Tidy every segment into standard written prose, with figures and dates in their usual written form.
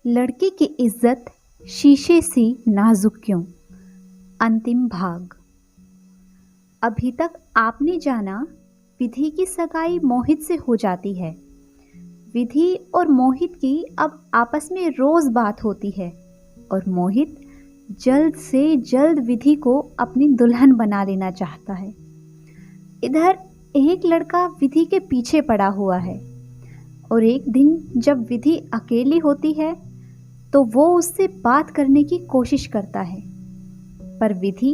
लड़की की इज्जत शीशे सी नाजुक क्यों। अंतिम भाग। अभी तक आपने जाना विधि की सगाई मोहित से हो जाती है। विधि और मोहित की अब आपस में रोज बात होती है और मोहित जल्द से जल्द विधि को अपनी दुल्हन बना लेना चाहता है। इधर एक लड़का विधि के पीछे पड़ा हुआ है और एक दिन जब विधि अकेली होती है तो वो उससे बात करने की कोशिश करता है, पर विधि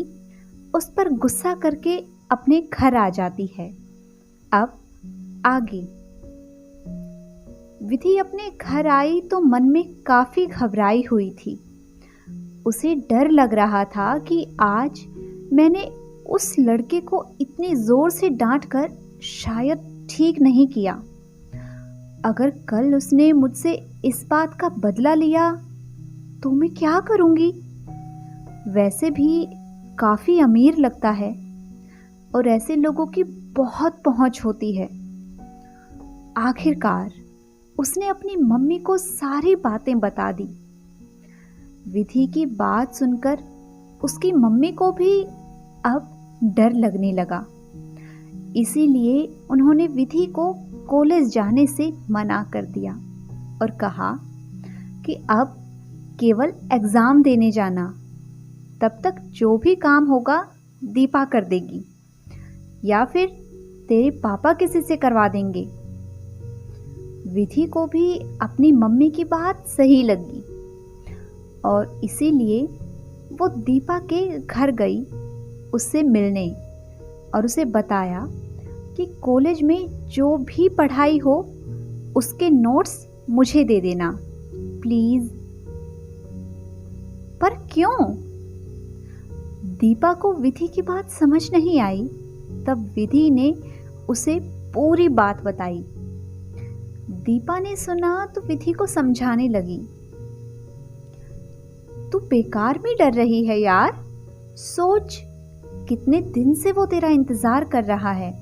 उस पर गुस्सा करके अपने घर आ जाती है। अब आगे। विधि अपने घर आई तो मन में काफी घबराई हुई थी। उसे डर लग रहा था कि आज मैंने उस लड़के को इतने जोर से डांटकर शायद ठीक नहीं किया। अगर कल उसने मुझसे इस बात का बदला लिया तो मैं क्या करूंगी। वैसे भी काफी अमीर लगता है और ऐसे लोगों की बहुत पहुंच होती है। आखिरकार उसने अपनी मम्मी को सारी बातें बता दी। विधि की बात सुनकर उसकी मम्मी को भी अब डर लगने लगा। इसीलिए उन्होंने विधि को कॉलेज जाने से मना कर दिया और कहा कि अब केवल एग्जाम देने जाना, तब तक जो भी काम होगा दीपा कर देगी या फिर तेरे पापा किसी से करवा देंगे। विधि को भी अपनी मम्मी की बात सही लगी और इसीलिए वो दीपा के घर गई उससे मिलने और उसे बताया कि कॉलेज में जो भी पढ़ाई हो उसके नोट्स मुझे दे देना प्लीज। पर क्यों? दीपा को विधि की बात समझ नहीं आई। तब विधि ने उसे पूरी बात बताई। दीपा ने सुना तो विधि को समझाने लगी। तू बेकार में डर रही है यार। सोच, कितने दिन से वो तेरा इंतजार कर रहा है,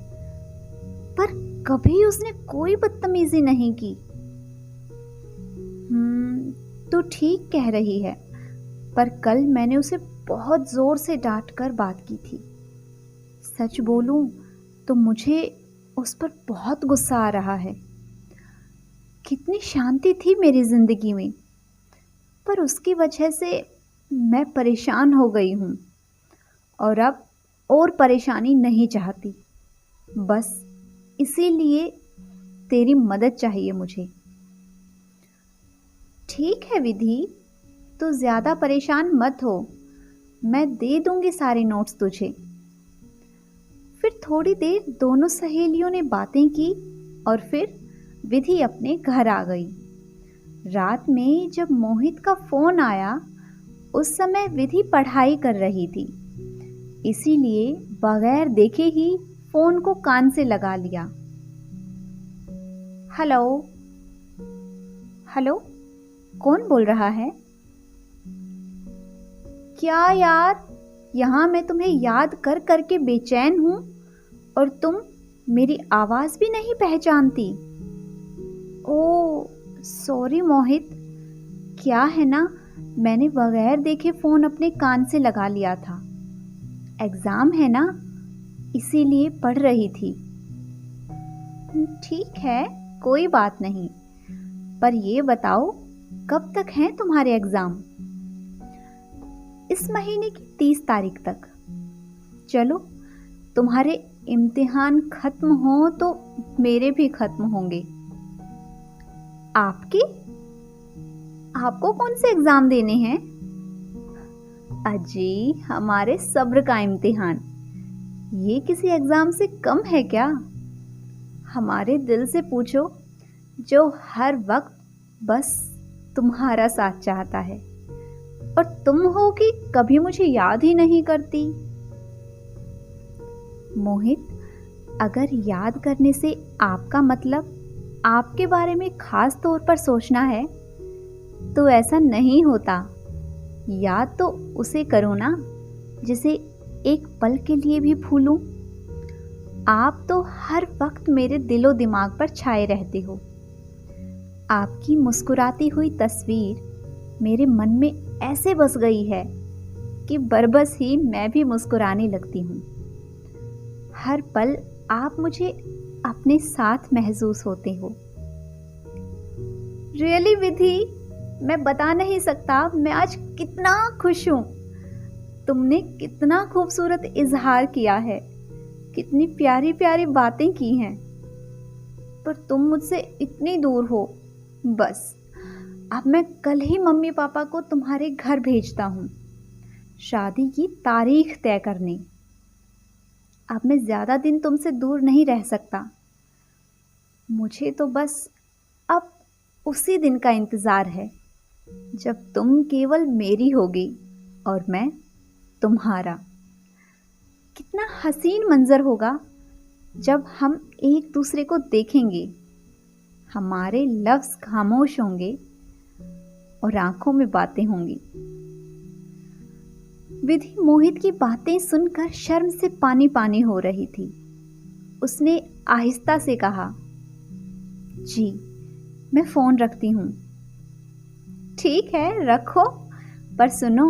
पर कभी उसने कोई बदतमीजी नहीं की। तू ठीक कह रही है, पर कल मैंने उसे बहुत जोर से डांट कर बात की थी। सच बोलूं तो मुझे उस पर बहुत गुस्सा आ रहा है। कितनी शांति थी मेरी जिंदगी में, पर उसकी वजह से मैं परेशान हो गई हूं और अब और परेशानी नहीं चाहती। बस इसीलिए तेरी मदद चाहिए मुझे। ठीक है विधि, तू ज्यादा परेशान मत हो, मैं दे दूंगी सारे नोट्स तुझे। फिर थोड़ी देर दोनों सहेलियों ने बातें की और फिर विधि अपने घर आ गई। रात में जब मोहित का फोन आया उस समय विधि पढ़ाई कर रही थी, इसीलिए बगैर देखे ही फोन को कान से लगा लिया। हेलो हेलो, कौन बोल रहा है? क्या यार, यहां मैं तुम्हें याद कर करके बेचैन हूं और तुम मेरी आवाज भी नहीं पहचानती। ओ सॉरी मोहित, क्या है ना, मैंने बगैर देखे फोन अपने कान से लगा लिया था। एग्जाम है ना, इसीलिए पढ़ रही थी। ठीक है, कोई बात नहीं, पर ये बताओ कब तक हैं तुम्हारे एग्जाम? इस महीने की 30 तारीख तक। चलो, तुम्हारे इम्तिहान खत्म हो तो मेरे भी खत्म होंगे। आपको कौन से एग्जाम देने हैं? अजी, हमारे सब्र का इम्तिहान। ये किसी एग्जाम से कम है क्या? हमारे दिल से पूछो, जो हर वक्त बस तुम्हारा साथ चाहता है, और तुम हो कि कभी मुझे याद ही नहीं करती। मोहित, अगर याद करने से आपका मतलब आपके बारे में खास तौर पर सोचना है तो ऐसा नहीं होता। याद तो उसे करो ना जिसे एक पल के लिए भी भूलूं। आप तो हर वक्त मेरे दिलो दिमाग पर छाए रहते हो। आपकी मुस्कुराती हुई तस्वीर मेरे मन में ऐसे बस गई है कि बरबस ही मैं भी मुस्कुराने लगती हूँ। हर पल आप मुझे अपने साथ महसूस होते हो। रियली विधि, मैं बता नहीं सकता मैं आज कितना खुश हूँ। तुमने कितना खूबसूरत इजहार किया है, कितनी प्यारी प्यारी बातें की हैं, पर तुम मुझसे इतनी दूर हो। बस अब मैं कल ही मम्मी पापा को तुम्हारे घर भेजता हूँ, शादी की तारीख तय करने। अब मैं ज़्यादा दिन तुमसे दूर नहीं रह सकता। मुझे तो बस अब उसी दिन का इंतज़ार है जब तुम केवल मेरी होगी और मैं तुम्हारा। कितना हसीन मंजर होगा जब हम एक दूसरे को देखेंगे। हमारे लफ्ज़ खामोश होंगे और आंखों में बातें होंगी। विधि मोहित की बातें सुनकर शर्म से पानी पानी हो रही थी। उसने आहिस्ता से कहा, जी मैं फ़ोन रखती हूँ। ठीक है रखो, पर सुनो,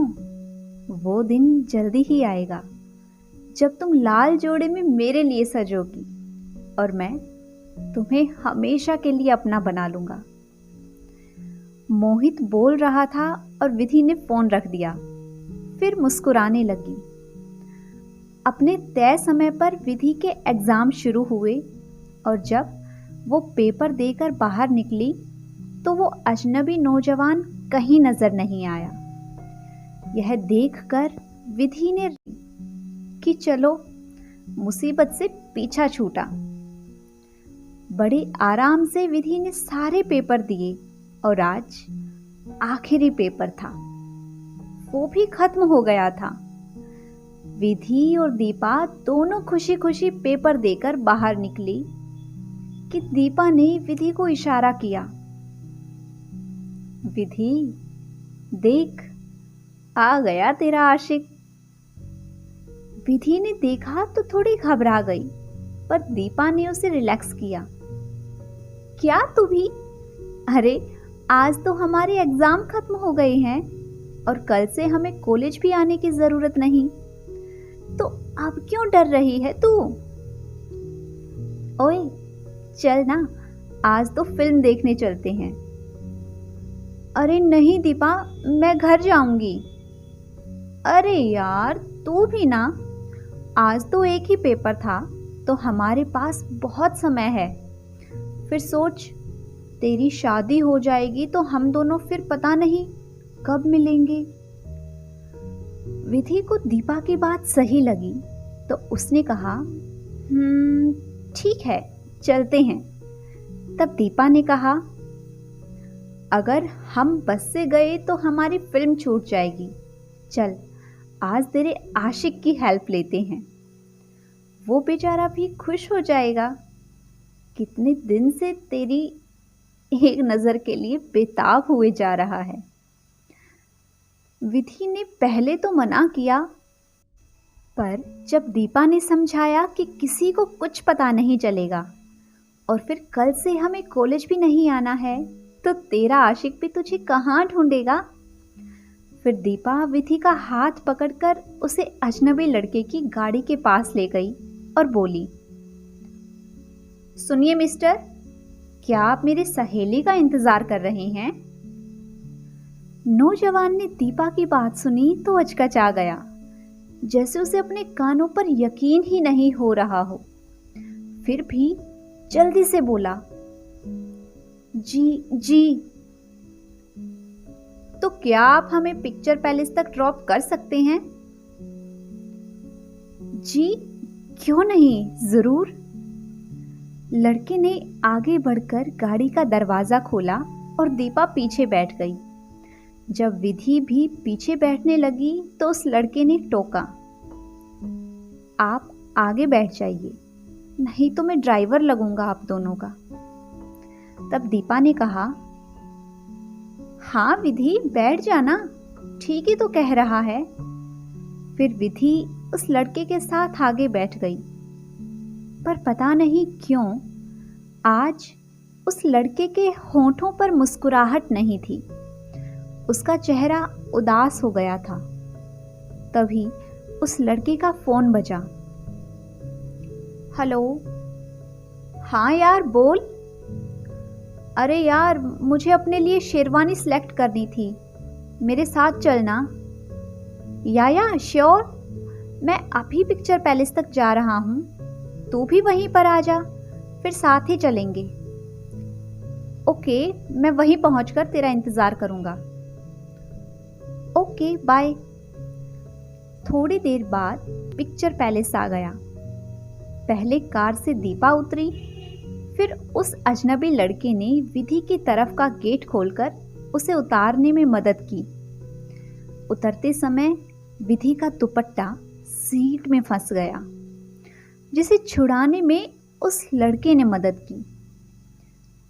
वो दिन जल्दी ही आएगा जब तुम लाल जोड़े में मेरे लिए सजोगी और मैं तुम्हें हमेशा के लिए अपना बना लूंगा। मोहित बोल रहा था और विधि ने फ़ोन रख दिया, फिर मुस्कुराने लगी। अपने तय समय पर विधि के एग्ज़ाम शुरू हुए और जब वो पेपर देकर बाहर निकली तो वो अजनबी नौजवान कहीं नजर नहीं आया। यह देखकर विधि ने कि चलो मुसीबत से पीछा छूटा। बड़े आराम से विधि ने सारे पेपर दिए और आज आखिरी पेपर था, वो भी खत्म हो गया था। विधि और दीपा दोनों खुशी खुशी पेपर देकर बाहर निकली कि दीपा ने विधि को इशारा किया, विधि देख, आ गया तेरा आशिक। विधि ने देखा तो थोड़ी घबरा गई, पर दीपा ने उसे रिलैक्स किया। क्या तू भी? अरे आज तो हमारे एग्जाम खत्म हो गए हैं और कल से हमें कॉलेज भी आने की जरूरत नहीं, तो अब क्यों डर रही है तू? ओए चल ना, आज तो फिल्म देखने चलते हैं। अरे नहीं दीपा, मैं घर जाऊंगी। अरे यार तू भी ना, आज तो एक ही पेपर था तो हमारे पास बहुत समय है। फिर सोच, तेरी शादी हो जाएगी तो हम दोनों फिर पता नहीं कब मिलेंगे। विधि को दीपा की बात सही लगी तो उसने कहा, ठीक है चलते हैं। तब दीपा ने कहा, अगर हम बस से गए तो हमारी फिल्म छूट जाएगी। चल आज तेरे आशिक की हेल्प लेते हैं, वो बेचारा भी खुश हो जाएगा। कितने दिन से तेरी एक नज़र के लिए बेताब हुए जा रहा है। विधि ने पहले तो मना किया, पर जब दीपा ने समझाया कि किसी को कुछ पता नहीं चलेगा और फिर कल से हमें कॉलेज भी नहीं आना है, तो तेरा आशिक भी तुझे कहाँ ढूंढेगा। फिर दीपा विधि का हाथ पकड़कर उसे अजनबी लड़के की गाड़ी के पास ले गई और बोली, सुनिए मिस्टर, क्या आप मेरी सहेली का इंतजार कर रहे हैं? नौजवान ने दीपा की बात सुनी तो अचकचा गया, जैसे उसे अपने कानों पर यकीन ही नहीं हो रहा हो। फिर भी जल्दी से बोला, जी। तो क्या आप हमें पिक्चर पैलेस तक ड्रॉप कर सकते हैं? जी क्यों नहीं, जरूर। लड़के ने आगे बढ़कर गाड़ी का दरवाजा खोला और दीपा पीछे बैठ गई। जब विधि भी पीछे बैठने लगी तो उस लड़के ने टोका, आप आगे बैठ जाइए, नहीं तो मैं ड्राइवर लगूंगा आप दोनों का। तब दीपा ने कहा, हाँ विधि बैठ जाना, ठीक ही तो कह रहा है। फिर विधि उस लड़के के साथ आगे बैठ गई, पर पता नहीं क्यों आज उस लड़के के होठों पर मुस्कुराहट नहीं थी। उसका चेहरा उदास हो गया था। तभी उस लड़के का फोन बजा। हेलो। हाँ यार बोल। अरे यार मुझे अपने लिए शेरवानी सिलेक्ट करनी थी, मेरे साथ चलना। या श्योर, मैं अभी पिक्चर पैलेस तक जा रहा हूँ, तू भी वहीं पर आ जा, फिर साथ ही चलेंगे। ओके, मैं वहीं पहुंचकर तेरा इंतज़ार करूँगा। Okay bye. थोड़ी देर बाद पिक्चर पैलेस आ गया। पहले कार से दीपा उतरी, फिर उस अजनबी लड़के ने विधि की तरफ का गेट खोलकर उसे उतारने में मदद की। उतरते समय विधि का दुपट्टा सीट में फंस गया, जिसे छुड़ाने में उस लड़के ने मदद की।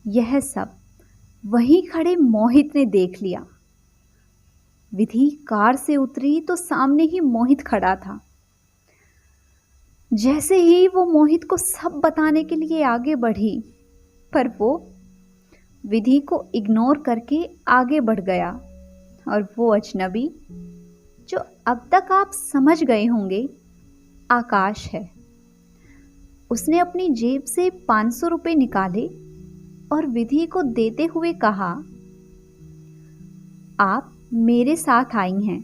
यह सब वहीं खड़े मोहित ने देख लिया। विधि कार से उतरी तो सामने ही मोहित खड़ा था। जैसे ही वो मोहित को सब बताने के लिए आगे बढ़ी, पर वो विधि को इग्नोर करके आगे बढ़ गया। और वो अजनबी, जो अब तक आप समझ गए होंगे, आकाश है। उसने अपनी जेब से 500 रुपये निकाले और विधि को देते हुए कहा, आप मेरे साथ आई हैं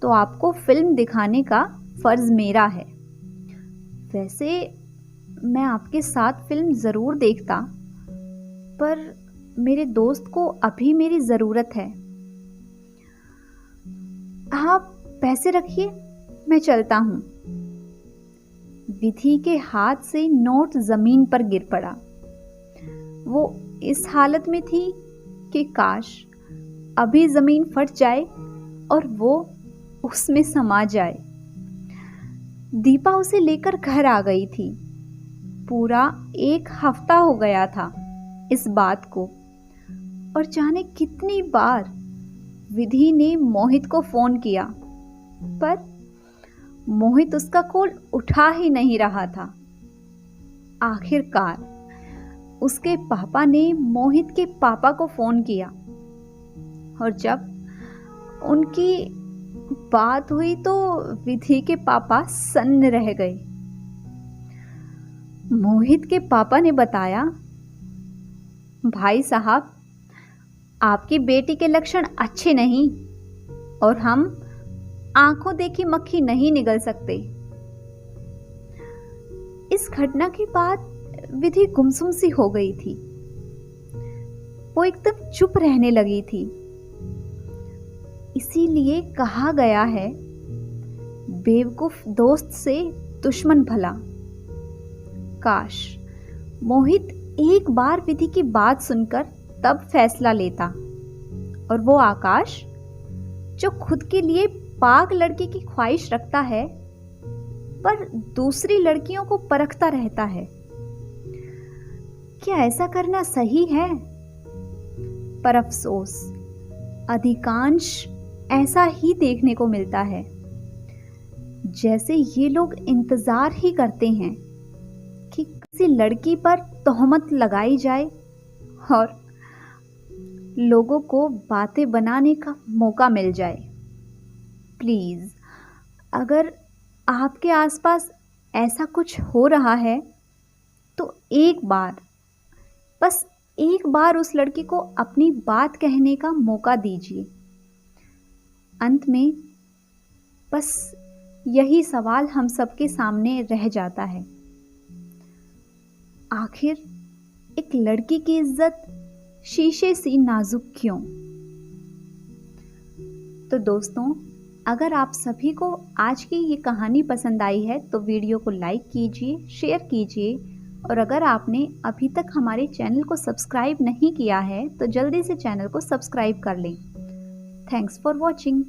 तो आपको फिल्म दिखाने का फर्ज मेरा है। वैसे मैं आपके साथ फिल्म ज़रूर देखता, पर मेरे दोस्त को अभी मेरी ज़रूरत है। आप पैसे रखिए, मैं चलता हूँ। विधि के हाथ से नोट ज़मीन पर गिर पड़ा। वो इस हालत में थी कि काश अभी ज़मीन फट जाए और वो उसमें समा जाए। दीपा उसे लेकर घर आ गई थी। पूरा 1 हफ्ता हो गया था इस बात को, और जाने कितनी बार विधि ने मोहित को फ़ोन किया, पर मोहित उसका कॉल उठा ही नहीं रहा था। आखिरकार उसके पापा ने मोहित के पापा को फ़ोन किया, और जब उनकी बात हुई तो विधि के पापा सन्न रह गए। मोहित के पापा ने बताया, भाई साहब, आपकी बेटी के लक्षण अच्छे नहीं और हम आंखों देखी मक्खी नहीं निगल सकते। इस घटना के बाद विधि गुमसुम सी हो गई थी। वो एकदम चुप रहने लगी थी। इसीलिए कहा गया है, बेवकूफ दोस्त से दुश्मन भला। काश मोहित एक बार विधि की बात सुनकर तब फैसला लेता, और वो आकाश जो खुद के लिए पाक लड़की की ख्वाहिश रखता है, पर दूसरी लड़कियों को परखता रहता है। क्या ऐसा करना सही है? पर अफसोस अधिकांश ऐसा ही देखने को मिलता है। जैसे ये लोग इंतजार ही करते हैं कि किसी लड़की पर तोहमत लगाई जाए और लोगों को बातें बनाने का मौका मिल जाए। प्लीज़, अगर आपके आसपास ऐसा कुछ हो रहा है तो एक बार, बस एक बार उस लड़की को अपनी बात कहने का मौका दीजिए। अंत में बस यही सवाल हम सबके सामने रह जाता है, आखिर एक लड़की की इज्जत शीशे सी नाजुक क्यों? तो दोस्तों, अगर आप सभी को आज की ये कहानी पसंद आई है तो वीडियो को लाइक कीजिए, शेयर कीजिए, और अगर आपने अभी तक हमारे चैनल को सब्सक्राइब नहीं किया है तो जल्दी से चैनल को सब्सक्राइब कर लें। Thanks for watching.